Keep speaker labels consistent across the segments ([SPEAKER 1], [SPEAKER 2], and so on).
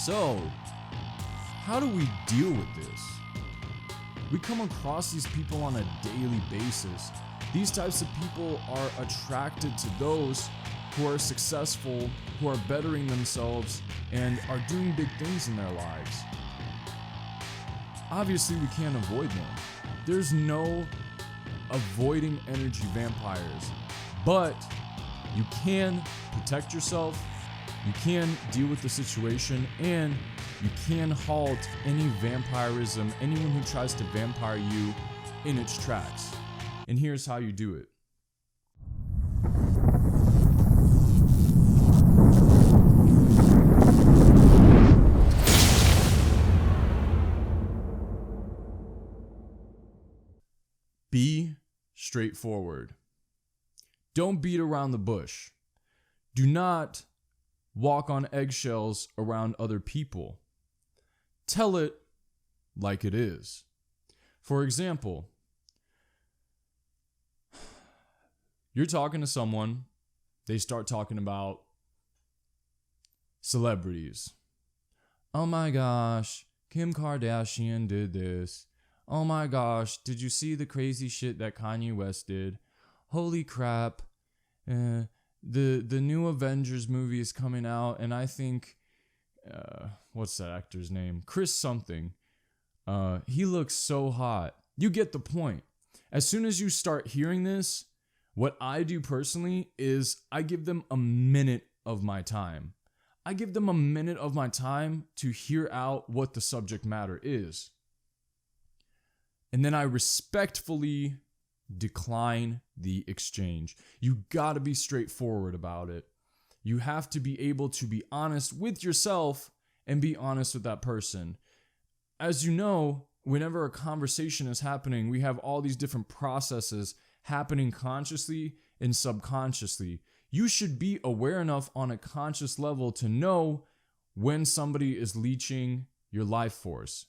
[SPEAKER 1] So, how do we deal with this? We come across these people on a daily basis. These types of people are attracted to those who are successful, who are bettering themselves, and are doing big things in their lives. Obviously, we can't avoid them. There's no avoiding energy vampires, but you can protect yourself, you can deal with the situation, and you can halt any vampirism, anyone who tries to vampire you in its tracks. And here's how you do it. Be straightforward. Don't beat around the bush. Do not walk on eggshells around other people. Tell it like it is. For example, you're talking to someone, they start talking about celebrities. Oh my gosh, Kim Kardashian did this. Oh my gosh, did you see the crazy shit that Kanye West did? Holy crap. The new Avengers movie is coming out, and I think, what's that actor's name? Chris something. He looks so hot. You get the point. As soon as you start hearing this, what I do personally is I give them a minute of my time. I give them a minute of my time to hear out what the subject matter is. And then I respectfully decline the exchange. You gotta be straightforward about it. You have to be able to be honest with yourself and be honest with that person. As you know, whenever a conversation is happening, we have all these different processes happening consciously and subconsciously. You should be aware enough on a conscious level to know when somebody is leeching your life force.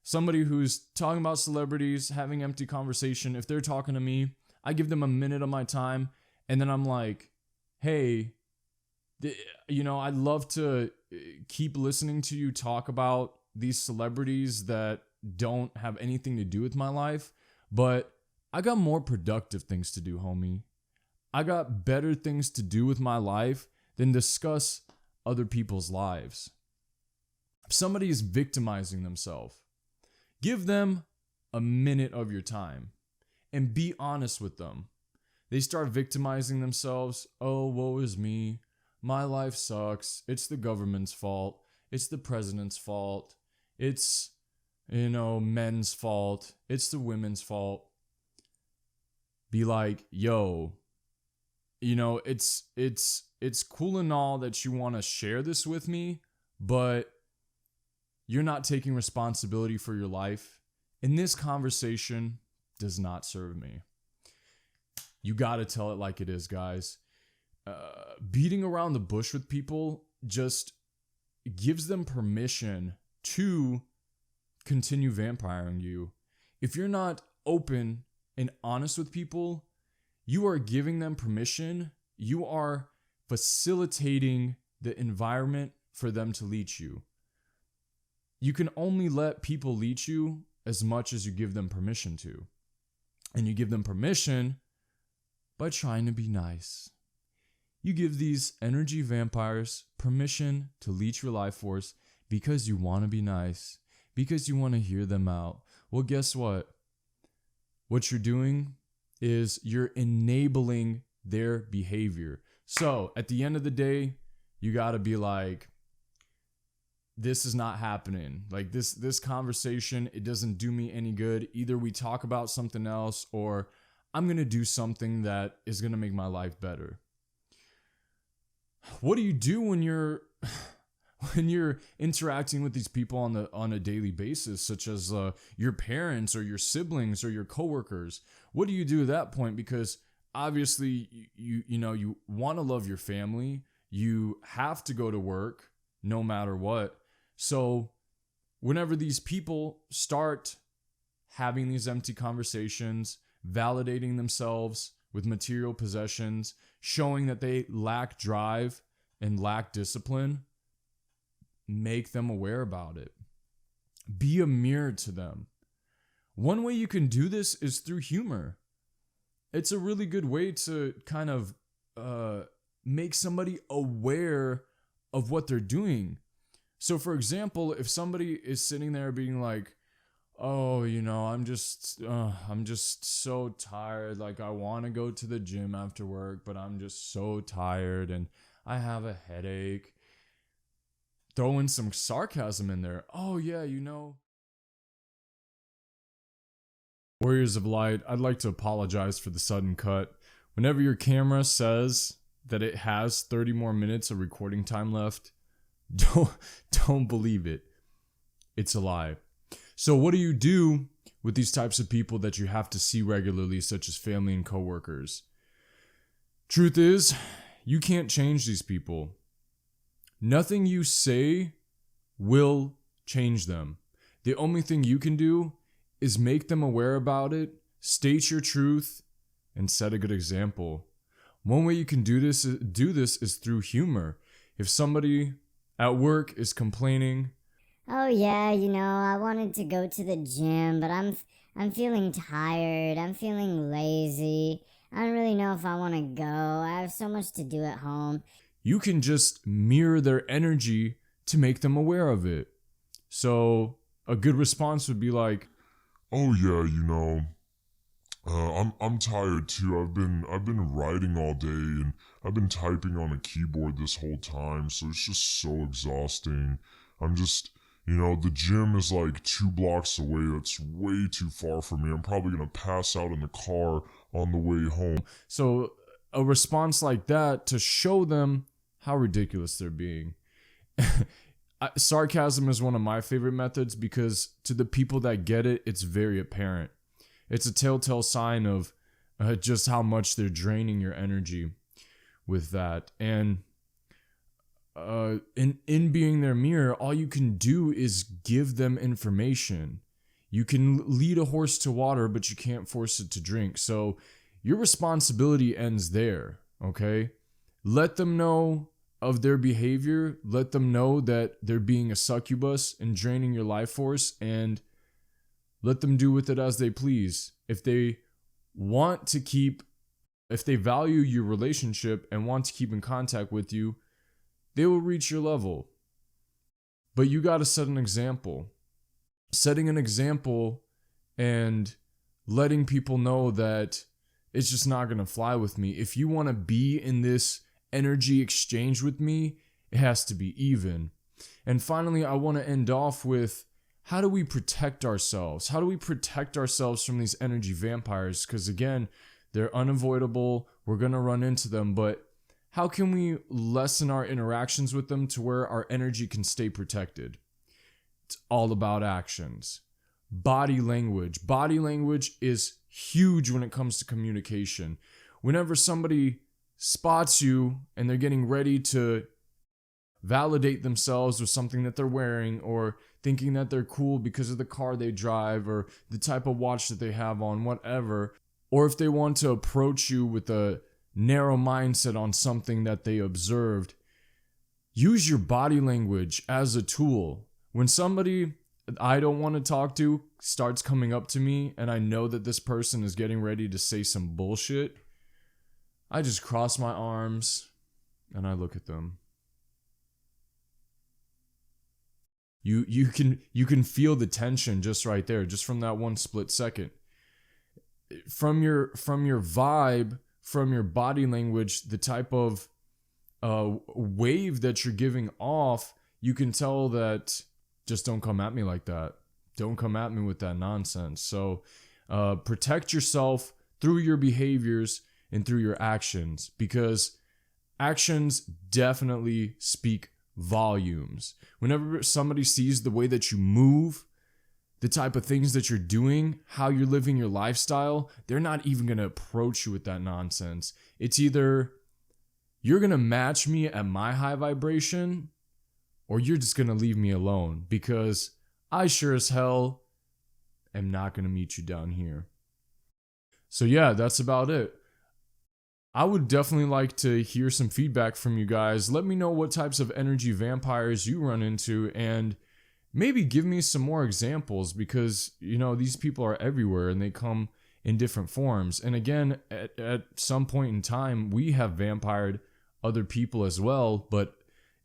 [SPEAKER 1] Somebody who's talking about celebrities, having empty conversation, if they're talking to me, I give them a minute of my time, and then I'm like, hey, I'd love to keep listening to you talk about these celebrities that don't have anything to do with my life, but I got more productive things to do, homie. I got better things to do with my life than discuss other people's lives. If somebody is victimizing themselves, give them a minute of your time and be honest with them. They start victimizing themselves. Oh, woe is me. My life sucks. It's the government's fault. It's the president's fault. It's, men's fault. It's the women's fault. Be like, yo, it's cool and all that you want to share this with me, but you're not taking responsibility for your life, and this conversation does not serve me. You got to tell it like it is, guys. Beating around the bush with people just gives them permission to continue vampiring you. If you're not open and honest with people, you are giving them permission. You are facilitating the environment for them to leech you. You can only let people leech you as much as you give them permission to. And you give them permission by trying to be nice. You give these energy vampires permission to leech your life force because you want to be nice, because you want to hear them out. Well, guess what? What you're doing is you're enabling their behavior. So at the end of the day, you got to be like, this is not happening. Like this conversation, it doesn't do me any good. Either we talk about something else, or I'm going to do something that is going to make my life better. What do you do when you're interacting with these people on a daily basis, such as your parents or your siblings or your coworkers? What do you do at that point? Because obviously you want to love your family. You have to go to work no matter what. So whenever these people start having these empty conversations, validating themselves with material possessions, showing that they lack drive and lack discipline, make them aware about it. Be a mirror to them. One way you can do this is through humor. It's a really good way to kind of make somebody aware of what they're doing. So for example, if somebody is sitting there being like, oh, I'm just so tired. Like, I want to go to the gym after work, but I'm just so tired and I have a headache. Throw in some sarcasm in there. Oh yeah, Warriors of Light, I'd like to apologize for the sudden cut. Whenever your camera says that it has 30 more minutes of recording time left, don't believe it. It's a lie. So what do you do with these types of people that you have to see regularly, such as family and coworkers? Truth is, you can't change these people. Nothing you say will change them. The only thing you can do is make them aware about it, state your truth, and set a good example. One way you can do this is through humor. If somebody at work is complaining,
[SPEAKER 2] oh yeah, I wanted to go to the gym, but I'm feeling tired. I'm feeling lazy. I don't really know if I want to go. I have so much to do at home.
[SPEAKER 1] You can just mirror their energy to make them aware of it. So a good response would be like,
[SPEAKER 3] oh yeah, I'm tired too. I've been writing all day and I've been typing on a keyboard this whole time, so it's just so exhausting. I'm just, the gym is like 2 blocks away. That's way too far for me. I'm probably gonna pass out in the car on the way home.
[SPEAKER 1] So a response like that to show them how ridiculous they're being. Sarcasm is one of my favorite methods because to the people that get it, it's very apparent. It's a telltale sign of just how much they're draining your energy with that. And in being their mirror, all you can do is give them information. You can lead a horse to water, but you can't force it to drink. So your responsibility ends there, okay? Let them know of their behavior. Let them know that they're being a succubus and draining your life force, and let them do with it as they please. If they value your relationship and want to keep in contact with you, they will reach your level. But you got to set an example. Setting an example and letting people know that it's just not going to fly with me. If you want to be in this energy exchange with me, it has to be even. And finally, I want to end off with, how do we protect ourselves? How do we protect ourselves from these energy vampires? Because again, they're unavoidable. We're going to run into them, but how can we lessen our interactions with them to where our energy can stay protected? It's all about actions. Body language. Body language is huge when it comes to communication. Whenever somebody spots you and they're getting ready to validate themselves with something that they're wearing, or thinking that they're cool because of the car they drive or the type of watch that they have on, whatever, or if they want to approach you with a narrow mindset on something that they observed, use your body language as a tool. When somebody I don't want to talk to starts coming up to me and I know that this person is getting ready to say some bullshit, I just cross my arms and I look at them. You can feel the tension just right there, just from that one split second. From your vibe, from your body language, the type of wave that you're giving off, you can tell that just don't come at me like that. Don't come at me with that nonsense. So protect yourself through your behaviors and through your actions, because actions definitely speak volumes. Whenever somebody sees the way that you move, the type of things that you're doing, how you're living your lifestyle, they're not even going to approach you with that nonsense. It's either you're going to match me at my high vibration, or you're just going to leave me alone, because I sure as hell am not going to meet you down here. So yeah, that's about it. I would definitely like to hear some feedback from you guys. Let me know what types of energy vampires you run into, and maybe give me some more examples, because, you know, these people are everywhere and they come in different forms. And again, at some point in time, we have vampired other people as well, but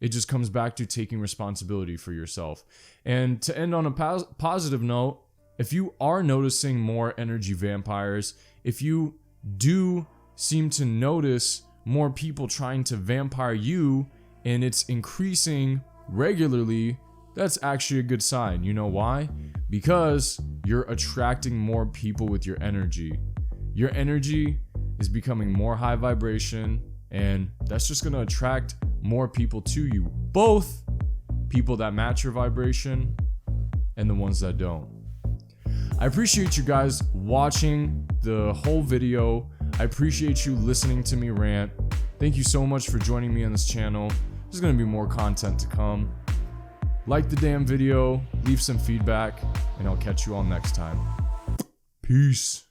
[SPEAKER 1] it just comes back to taking responsibility for yourself. And to end on a positive note, if you are noticing more energy vampires, if you do seem to notice more people trying to vampire you and it's increasing regularly, that's actually a good sign. You know why? Because you're attracting more people with your energy. Your energy is becoming more high vibration, and that's just going to attract more people to you. Both people that match your vibration and the ones that don't. I appreciate you guys watching the whole video. I appreciate you listening to me rant. Thank you so much for joining me on this channel. There's going to be more content to come. Like the damn video, leave some feedback, and I'll catch you all next time. Peace.